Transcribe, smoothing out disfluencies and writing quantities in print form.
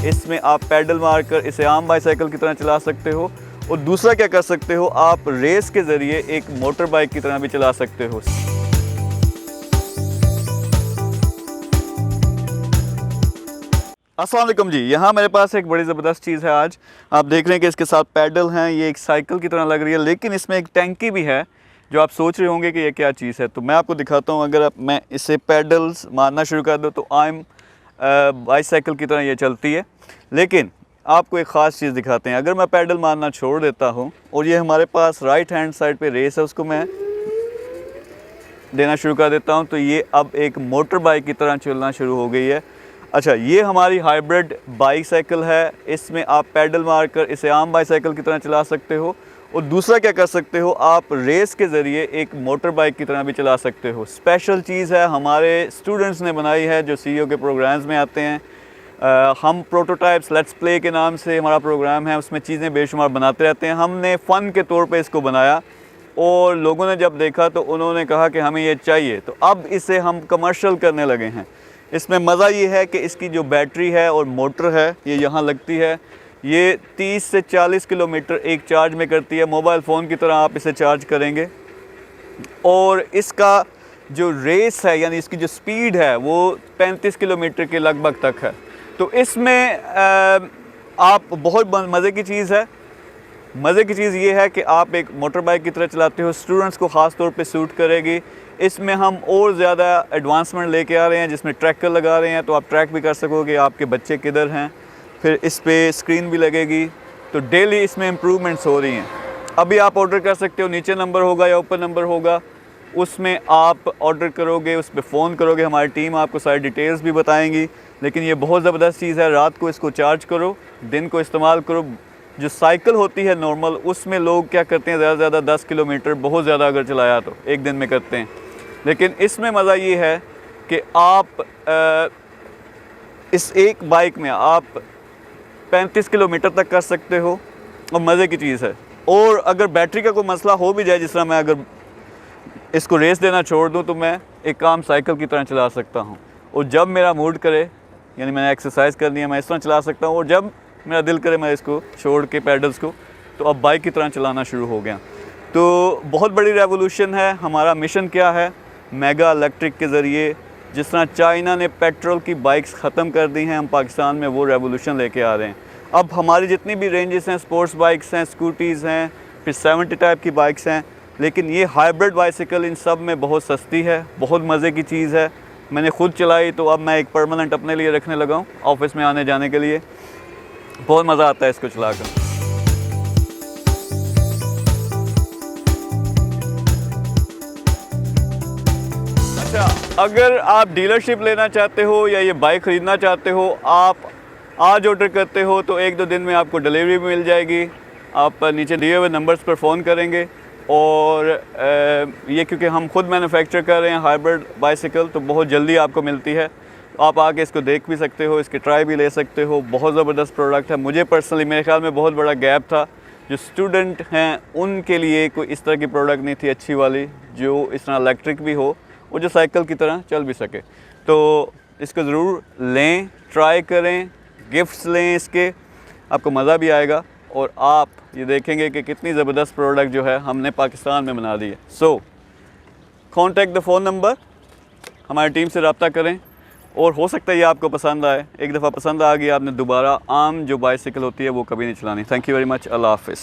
इसमें आप पैडल मारकर इसे आम बाईसाइकिल की तरह चला सकते हो, और दूसरा क्या कर सकते हो, आप रेस के ज़रिए एक मोटर बाइक की तरह भी चला सकते हो। अस्सलाम वालेकुम जी, यहाँ मेरे पास एक बड़ी ज़बरदस्त चीज़ है। आज आप देख रहे हैं कि इसके साथ पैडल हैं, ये एक साइकिल की तरह लग रही है, लेकिन इसमें एक टैंकी भी है जो आप सोच रहे होंगे कि ये क्या चीज़ है। तो मैं आपको दिखाता हूँ। अगर मैं इसे पैडल्स मारना शुरू कर दूँ तो आम बाईसाइकिल की तरह ये चलती है, लेकिन आपको एक ख़ास चीज़ दिखाते हैं। अगर मैं पैडल मारना छोड़ देता हूँ और ये हमारे पास राइट हैंड साइड पे रेस है, उसको मैं देना शुरू कर देता हूँ, तो ये अब एक मोटर बाइक की तरह चलना शुरू हो गई है। अच्छा, ये हमारी हाइब्रिड बाईसाइकिल है। इसमें आप पैडल मारकर इसे आम बाईसाइकिल की तरह चला सकते हो, और दूसरा क्या कर सकते हो, आप रेस के ज़रिए एक मोटर बाइक की तरह भी चला सकते हो। स्पेशल चीज़ है, हमारे स्टूडेंट्स ने बनाई है जो CEO के प्रोग्राम्स में आते हैं। हम प्रोटोटाइप्स लेट्स प्ले के नाम से हमारा प्रोग्राम है, उसमें चीज़ें बेशुमार बनाते रहते हैं। हमने फ़न के तौर पे इसको बनाया, और लोगों ने जब देखा तो उन्होंने कहा कि हमें ये चाहिए, तो अब इसे हम कमर्शियल करने लगे हैं। इसमें मज़ा ये है कि इसकी जो बैटरी है और मोटर है ये यहाँ लगती है। ये 30 से 40 किलोमीटर एक चार्ज में करती है। मोबाइल फ़ोन की तरह आप इसे चार्ज करेंगे, और इसका जो रेस है यानी इसकी जो स्पीड है वो 35 किलोमीटर के लगभग तक है। तो इसमें आप बहुत मज़े की चीज़ है। मज़े की चीज़ ये है कि आप एक मोटर बाइक की तरह चलाते हो, स्टूडेंट्स को ख़ास तौर पे सूट करेगी। इसमें हम और ज़्यादा एडवांसमेंट लेके आ रहे हैं, जिसमें ट्रैकर लगा रहे हैं, तो आप ट्रैक भी कर सकोगे आपके बच्चे किधर हैं। फिर इस पे स्क्रीन भी लगेगी, तो डेली इसमें इम्प्रूवमेंट्स हो रही हैं। अभी आप ऑर्डर कर सकते हो, नीचे नंबर होगा या ऊपर नंबर होगा, उसमें आप ऑर्डर करोगे, उस पर फ़ोन करोगे, हमारी टीम आपको सारी डिटेल्स भी बताएंगी। लेकिन ये बहुत ज़बरदस्त चीज़ है। रात को इसको चार्ज करो, दिन को इस्तेमाल करो। जो साइकिल होती है नॉर्मल, उसमें लोग क्या करते हैं, ज़्यादा से ज़्यादा 10 किलोमीटर बहुत ज़्यादा अगर चलाया तो एक दिन में करते हैं। लेकिन इसमें मज़ा ये है कि आप इस एक बाइक में आप 35 किलोमीटर तक कर सकते हो, और मज़े की चीज़ है। और अगर बैटरी का कोई मसला हो भी जाए, जिस तरह मैं अगर इसको रेस देना छोड़ दूं, तो मैं एक काम साइकिल की तरह चला सकता हूं। और जब मेरा मूड करे, यानी मैंने एक्सरसाइज करनी है, मैं इस तरह चला सकता हूं, और जब मेरा दिल करे मैं इसको छोड़ के पैडल्स को, तो अब बाइक की तरह चलाना शुरू हो गया। तो बहुत बड़ी रेवोल्यूशन है। हमारा मिशन क्या है, मेगा इलेक्ट्रिक के ज़रिए जिस तरह चाइना ने पेट्रोल की बाइक्स ख़त्म कर दी हैं, हम पाकिस्तान में वो रेवोल्यूशन लेके आ रहे हैं। अब हमारी जितनी भी रेंजेस हैं, स्पोर्ट्स बाइक्स हैं, स्कूटीज़ हैं, फिर 70 टाइप की बाइक्स हैं, लेकिन ये हाइब्रिड बाइसिकल इन सब में बहुत सस्ती है, बहुत मज़े की चीज़ है। मैंने ख़ुद चलाई, तो अब मैं एक परमानेंट अपने लिए रखने लगा हूँ ऑफिस में आने जाने के लिए। बहुत मज़ा आता है इसको चलाकर। अच्छा, अगर आप डीलरशिप लेना चाहते हो या ये बाइक ख़रीदना चाहते हो, आप आज ऑर्डर करते हो तो 1-2 दिन में आपको डिलीवरी मिल जाएगी। आप नीचे दिए हुए नंबर्स पर फ़ोन करेंगे, और ये क्योंकि हम खुद मैन्युफैक्चर कर रहे हैं हाइब्रिड बाइसिकल, तो बहुत जल्दी आपको मिलती है। आप आके इसको देख भी सकते हो, इसकी ट्राई भी ले सकते हो। बहुत ज़बरदस्त प्रोडक्ट है। मुझे पर्सनली, मेरे ख्याल में बहुत बड़ा गैप था। जो स्टूडेंट हैं उनके लिए कोई इस तरह की प्रोडक्ट नहीं थी अच्छी वाली, जो इस तरह इलेक्ट्रिक भी हो और जो साइकिल की तरह चल भी सके। तो इसको ज़रूर लें, ट्राई करें, गिफ्ट्स लें इसके, आपको मज़ा भी आएगा, और आप ये देखेंगे कि कितनी ज़बरदस्त प्रोडक्ट जो है हमने पाकिस्तान में बना दी है। सो कॉन्टैक्ट द फ़ोन नंबर, हमारी टीम से रब्ता करें, और हो सकता है ये आपको पसंद आए। एक दफ़ा पसंद आ गई, आपने दोबारा आम जो बाइसिकल होती है वो कभी नहीं चलानी। Thank you very much. अल्लाह हाफ़िज़।